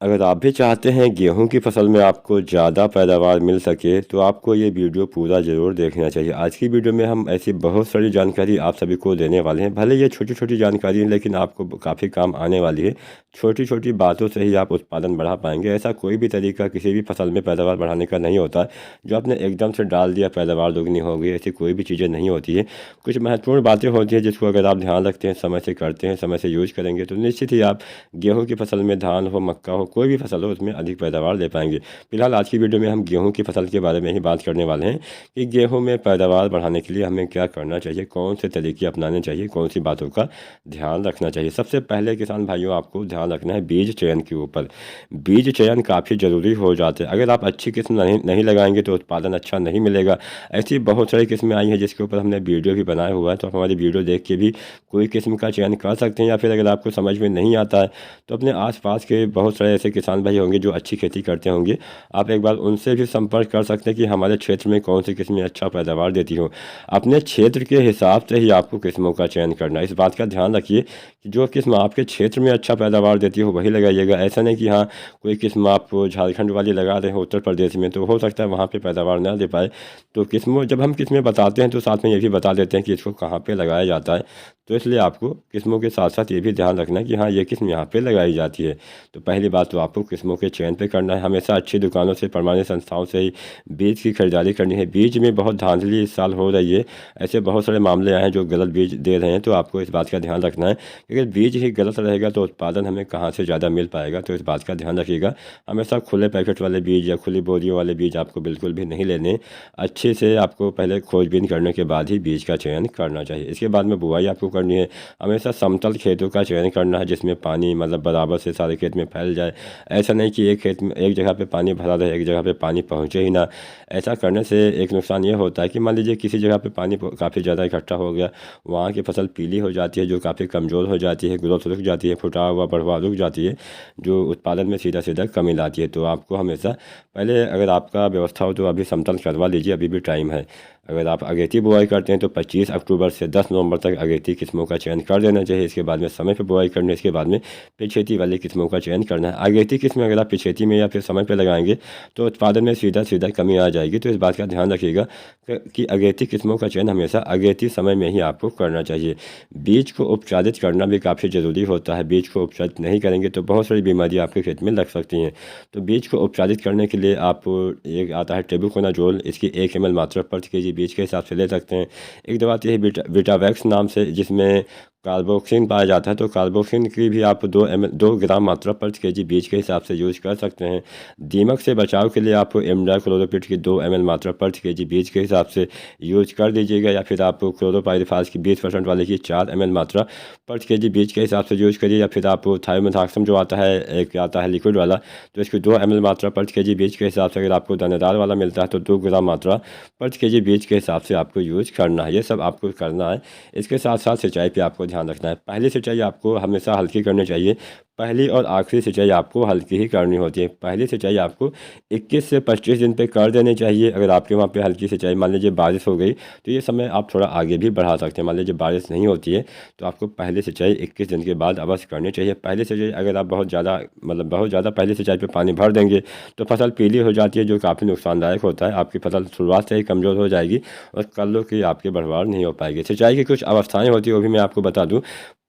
अगर आप भी चाहते हैं गेहूं की फसल में आपको ज़्यादा पैदावार मिल सके तो आपको ये वीडियो पूरा ज़रूर देखना चाहिए। आज की वीडियो में हम ऐसी बहुत सारी जानकारी आप सभी को देने वाले हैं। भले ये छोटी छोटी जानकारी है लेकिन आपको काफ़ी काम आने वाली है। छोटी छोटी बातों से ही आप उत्पादन बढ़ा पाएंगे। ऐसा कोई भी तरीका किसी भी फसल में पैदावार बढ़ाने का नहीं होता जो आपने एकदम से डाल दिया पैदावार दोगुनी हो गई, ऐसी कोई भी चीज़ें नहीं होती है। कुछ महत्वपूर्ण बातें होती हैं जिसको अगर आप ध्यान रखते हैं, समय से करते हैं, समय से यूज करेंगे तो निश्चित ही आप गेहूं की फसल में, धान हो, मक्का हो, कोई भी फसल हो, उसमें अधिक पैदावार ले पाएंगे। फिलहाल आज की वीडियो में हम गेहूं की फसल के बारे में ही बात करने वाले हैं कि गेहूं में पैदावार बढ़ाने के लिए हमें क्या करना चाहिए, कौन से तरीके अपनाने चाहिए, कौन सी बातों का ध्यान रखना चाहिए। सबसे पहले किसान भाइयों आपको ध्यान रखना है बीज चयन के ऊपर। बीज चयन काफ़ी ज़रूरी हो जाते हैं। अगर आप अच्छी किस्म नहीं लगाएंगे तो उत्पादन अच्छा नहीं मिलेगा। ऐसी बहुत सारी किस्में आई हैं जिसके ऊपर हमने वीडियो भी बनाया हुआ है, तो हमारी वीडियो देख के भी कोई किस्म का चयन कर सकते हैं। या फिर अगर आपको समझ में नहीं आता है तो अपने आसपास के बहुत सारे ऐसे किसान भाई होंगे जो अच्छी खेती करते होंगे, आप एक बार उनसे भी संपर्क कर सकते हैं कि हमारे क्षेत्र में कौन सी किस्में अच्छा पैदावार देती हो। अपने क्षेत्र के हिसाब से ही आपको किस्मों का चयन करना है। इस बात का ध्यान रखिए कि जो किस्म आपके क्षेत्र में अच्छा पैदावार देती हो वही लगाइएगा। ऐसा नहीं कि हाँ कोई किस्म आप झारखंड वाली लगा रहे हो उत्तर प्रदेश में, तो हो सकता है वहाँ पर पैदावार ना दे पाए। तो किस्मों जब हम किस्में बताते हैं तो साथ में ये भी बता देते हैं कि इसको कहाँ पर लगाया जाता है। तो इसलिए आपको किस्मों के साथ साथ ये भी ध्यान रखना है कि हाँ ये किस्म यहाँ पे लगाई जाती है। तो पहली बात तो आपको किस्मों के चयन पे करना है। हमेशा अच्छी दुकानों से, प्रमाणित संस्थाओं से ही बीज की खरीदारी करनी है। बीज में बहुत धांधली इस साल हो रही है। ऐसे बहुत सारे मामले आए हैं जो गलत बीज दे रहे हैं, तो आपको इस बात का ध्यान रखना है कि अगर बीज ही गलत रहेगा तो उत्पादन हमें कहाँ से ज़्यादा मिल पाएगा। तो इस बात का ध्यान रखिएगा। हमेशा खुले पैकेट वाले बीज या खुली बोरियों वाले बीज आपको बिल्कुल भी नहीं लेने। अच्छे से आपको पहले खोजबीन करने के बाद ही बीज का चयन करना चाहिए। इसके बाद में बुआई आपको करनी है। हमेशा समतल खेतों का चयन करना है जिसमें पानी मतलब बराबर से सारे खेत में फैल जाए। ऐसा नहीं कि एक खेत में एक जगह पे पानी भरा रहे, एक जगह पे पानी पहुँचे ही ना। ऐसा करने से एक नुकसान ये होता है कि मान लीजिए किसी जगह पे पानी काफ़ी ज़्यादा इकट्ठा हो गया, वहाँ की फसल पीली हो जाती है, जो काफ़ी कमज़ोर हो जाती है, ग्रोथ रुक जाती है, फुटा हुआ बढ़वा रुक जाती है, जो उत्पादन में सीधा सीधा कमी लाती है। तो आपको हमेशा पहले अगर आपका व्यवस्था हो तो अभी समतल करवा लीजिए, अभी भी टाइम है। अगर आप अगेती बुआई करते हैं तो 25 अक्टूबर से 10 नवंबर तक अगेती किस्मों का चयन कर देना चाहिए। इसके बाद में समय पर बुआई करनी है। इसके बाद में पिछेती वाली किस्मों का चयन करना है। अगेती किस्में अगर आप पिछेती में या फिर समय पर लगाएंगे तो उत्पादन में सीधा सीधा कमी आ जाएगी। तो इस बात का ध्यान रखिएगा कि अगेती किस्मों का चयन हमेशा अगेती समय में ही आपको करना चाहिए। बीज को उपचारित करना भी काफ़ी ज़रूरी होता है। बीज को उपचारित नहीं करेंगे तो बहुत सारी बीमारियाँ आपके खेत में लग सकती हैं। तो बीज को उपचारित करने के लिए आप एक आता है टेबुकोनाजोल, इसकी 1 ml मात्रा प्रति केजी बीज के हिसाब से ले सकते हैं। एक दवा आती है विटावैक्स नाम से जिसमें कार्बोक्सिन पाया जाता है, तो कार्बोक्सिन की भी आप 2 ग्राम मात्रा प्रति केजी बीज के हिसाब से यूज कर सकते हैं। दीमक से बचाव के लिए आप इमिडाक्लोप्रिड की 2 ml मात्रा प्रति केजी बीज के हिसाब से यूज कर दीजिएगा, या फिर आप क्लोरोपाइरिफास की 20% वाले की 4 ml मात्रा प्रति केजी बीज के हिसाब से यूज करिए। या फिर आप थायोमेथाक्सम जो आता है, एक आता है लिक्विड वाला, तो इसकी 2 ml मात्रा प्रति केजी बीज के हिसाब से अगर आपको दानेदार वाला मिलता है तो 2 ग्राम मात्रा प्रति केजी बीज के हिसाब से आपको यूज करना है। ये सब आपको करना है। इसके साथ साथ सिंचाई पे आपको ध्यान रखना है। पहली सिंचाई आपको हमेशा हल्की करनी चाहिए। पहली और आखिरी सिंचाई आपको हल्की ही करनी होती है। पहली सिंचाई आपको 21 से 25 दिन पे कर देनी चाहिए। अगर आपके वहाँ पे हल्की सिंचाई, मान लीजिए बारिश हो गई, तो ये समय आप थोड़ा आगे भी बढ़ा सकते हैं। मान लीजिए बारिश नहीं होती है तो आपको पहली सिंचाई 21 दिन के बाद अवश्य करनी चाहिए। पहली सिंचाई अगर आप बहुत ज़्यादा पहली सिंचाई पर पानी भर देंगे तो फसल पीली हो जाती है, जो काफ़ी नुकसानदायक होता है। आपकी फसल शुरुआत से ही कमज़ोर हो जाएगी और कल्लों की आपकी बढ़वार नहीं हो पाएगी। सिंचाई की कुछ अवस्थाएँ होती है, वो भी मैं आपको बता दूँ।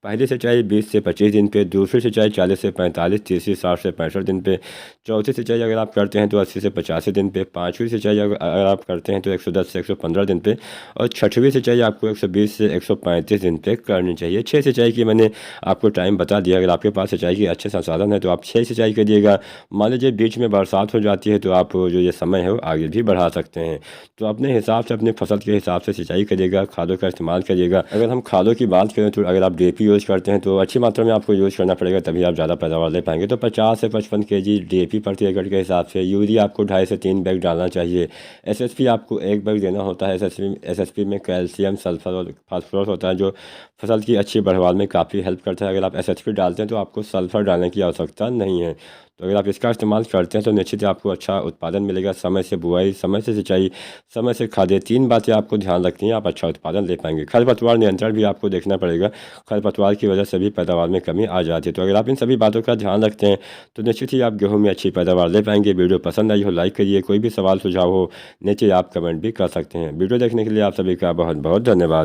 पहली सिंचाई 20 से 25 दिन पे, दूसरी सिंचाई 40 से 45, तीसरी 60 से 65 दिन पे, चौथी सिंचाई अगर आप करते हैं तो 80 से 85 दिन पे, पाँचवीं सिंचाई अगर आप करते हैं तो 110 से 115 दिन पे, और छठवीं सिंचाई आपको 120 से 135 दिन पे करनी चाहिए। 6 सिंचाई की मैंने आपको टाइम बता दिया। अगर आपके पास सिंचाई के अच्छे संसाधन है तो आप 6 सिंचाई करिएगा। मान लीजिए बीच में बरसात हो जाती है तो आप जो ये समय है वो आगे भी बढ़ा सकते हैं। तो अपने हिसाब से, अपनी फसल के हिसाब से सिंचाई करिएगा, खादों का इस्तेमाल करिएगा। अगर हम खादों की बात करें तो अगर आप DAP यूज़ करते हैं तो अच्छी मात्रा में आपको यूज़ करना पड़ेगा, तभी आप ज़्यादा पैदावार ले पाएंगे। तो 50 से 55 केजी DAP प्रति एकड़ के हिसाब से। यूरिया आपको 2.5 से 3 बैग डालना चाहिए। SSP आपको 1 बैग देना होता है। SSP में कैल्शियम, सल्फर और फास्फोरस होता है, जो फसल की अच्छी बढ़वाल में काफ़ी हेल्प करता है। अगर आप SSP डालते हैं तो आपको सल्फर डालने की आवश्यकता नहीं है। तो अगर आप इसका इस्तेमाल करते हैं तो निश्चित ही आपको अच्छा उत्पादन मिलेगा। समय से बुआई, समय से सिंचाई, समय से खादें, 3 बातें आपको ध्यान रखनी है, आप अच्छा उत्पादन ले पाएंगे। खरपतवार नियंत्रण भी आपको देखना पड़ेगा, खरपतवार की वजह से भी पैदावार में कमी आ जाती है। तो अगर आप इन सभी बातों का ध्यान रखते हैं तो निश्चित ही आप गेहूँ में अच्छी पैदावार ले पाएंगे। वीडियो पसंद आई हो लाइक करिए, कोई भी सवाल सुझाव हो नीचे आप कमेंट भी कर सकते हैं। वीडियो देखने के लिए आप सभी का बहुत बहुत धन्यवाद।